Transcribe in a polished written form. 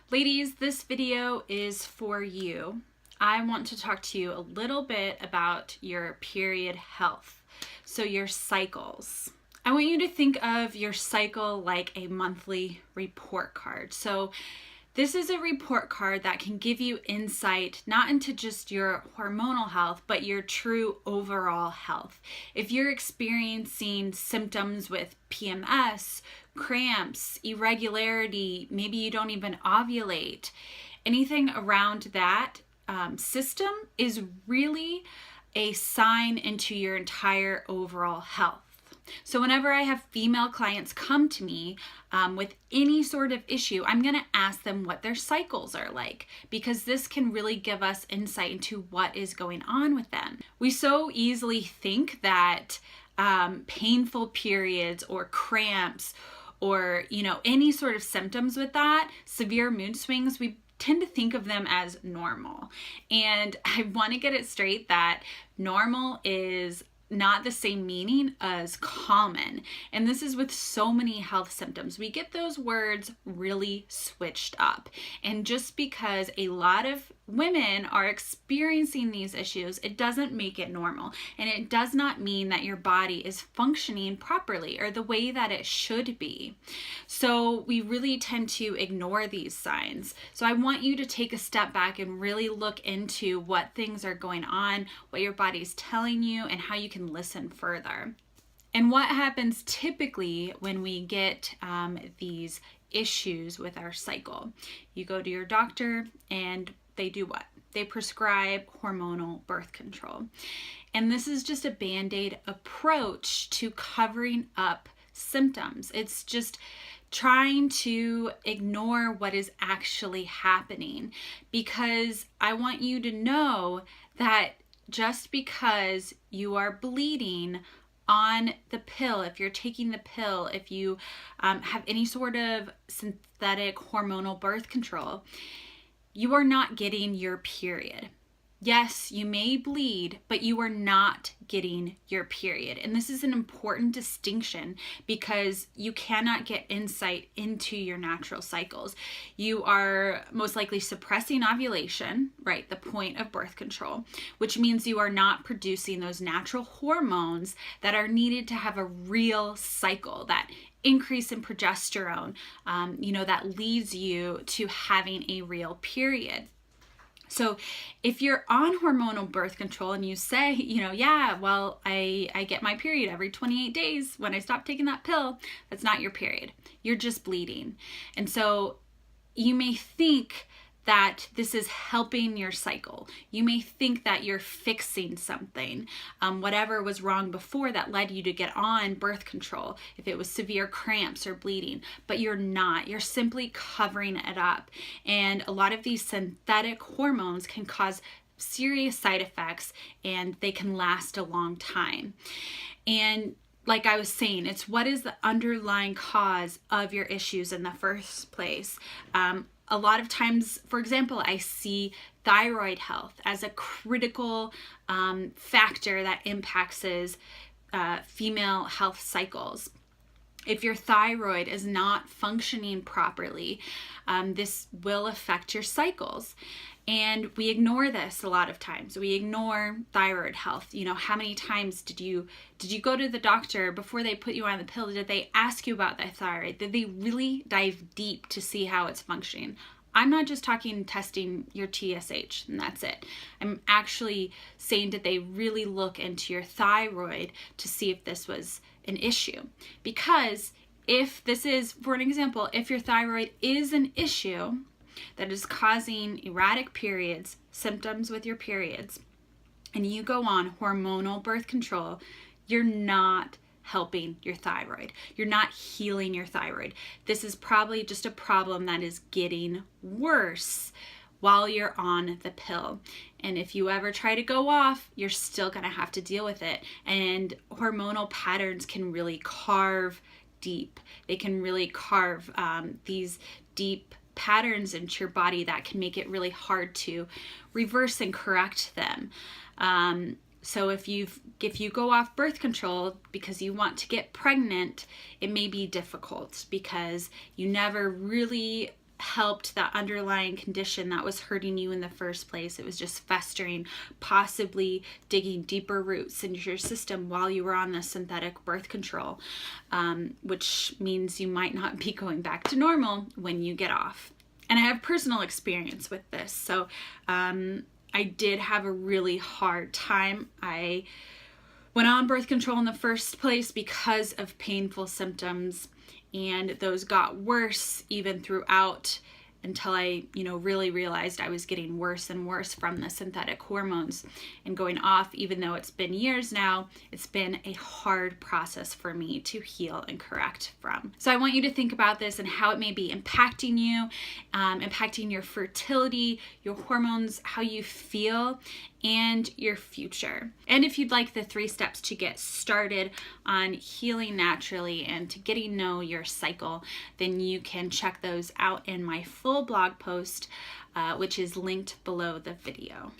Ladies, this video is for you. I want to talk to you a little bit about your period health, so your cycles. I want you to think of your cycle like a monthly report card. So this is a report card that can give you insight not into just your hormonal health, but your true overall health. If you're experiencing symptoms with PMS, cramps, irregularity, maybe you don't even ovulate, anything around that system is really a sign into your entire overall health. So whenever I have female clients come to me with any sort of issue, I'm going to ask them what their cycles are like, because this can really give us insight into what is going on with them. We so easily think that painful periods or cramps or, any sort of symptoms with that, severe mood swings, we tend to think of them as normal. And I want to get it straight that normal is not the same meaning as common. And this is with so many health symptoms. We get those words really switched up. And just because a lot of women are experiencing these issues, it doesn't make it normal. And it does not mean that your body is functioning properly or the way that it should be. So we really tend to ignore these signs. So I want you to take a step back and really look into what things are going on, what your body's telling you, and how you can listen further. And what happens typically when we get these issues with our cycle? You go to your doctor and they do what? They prescribe hormonal birth control. And this is just a band-aid approach to covering up symptoms. It's just trying to ignore what is actually happening, because I want you to know that just because you are bleeding on the pill, if you're taking the pill, if you have any sort of synthetic hormonal birth control, you are not getting your period. Yes, you may bleed, but you are not getting your period. And this is an important distinction, because you cannot get insight into your natural cycles. You are most likely suppressing ovulation, right? The point of birth control, which means you are not producing those natural hormones that are needed to have a real cycle, that increase in progesterone, that leads you to having a real period. So if you're on hormonal birth control and you say, I get my period every 28 days when I stop taking that pill, that's not your period. You're just bleeding. And so you may think that this is helping your cycle. You may think that you're fixing something, whatever was wrong before that led you to get on birth control, if it was severe cramps or bleeding, but you're not. You're simply covering it up. And a lot of these synthetic hormones can cause serious side effects, and they can last a long time. And like I was saying, it's what is the underlying cause of your issues in the first place. A lot of times, for example, I see thyroid health as a critical factor that impacts female health cycles. If your thyroid is not functioning properly, this will affect your cycles. And we ignore this a lot of times. We ignore thyroid health. How many times did you go to the doctor before they put you on the pill? Did they ask you about the thyroid? Did they really dive deep to see how it's functioning? I'm not just talking testing your TSH and that's it. I'm actually saying, did they really look into your thyroid to see if this was an issue? Because if this is, for an example, if your thyroid is an issue that is causing erratic periods, symptoms with your periods, and you go on hormonal birth control, you're not helping your thyroid. You're not healing your thyroid. This is probably just a problem that is getting worse while you're on the pill. And if you ever try to go off, you're still going to have to deal with it. And hormonal patterns can really carve deep. They can really carve these deep patterns into your body that can make it really hard to reverse and correct them. So if you go off birth control because you want to get pregnant, it may be difficult because you never really helped that underlying condition that was hurting you in the first place. It was just festering, possibly digging deeper roots into your system while you were on the synthetic birth control, which means you might not be going back to normal when you get off. And I have personal experience with this. So I did have a really hard time. I went on birth control in the first place because of painful symptoms, and those got worse even throughout until I, really realized I was getting worse and worse from the synthetic hormones and going off. Even though it's been years now, it's been a hard process for me to heal and correct from. So I want you to think about this and how it may be impacting you, impacting your fertility, your hormones, how you feel, and your future. And if you'd like the 3 steps to get started on healing naturally and to getting to know your cycle, then you can check those out in my full blog post, which is linked below the video.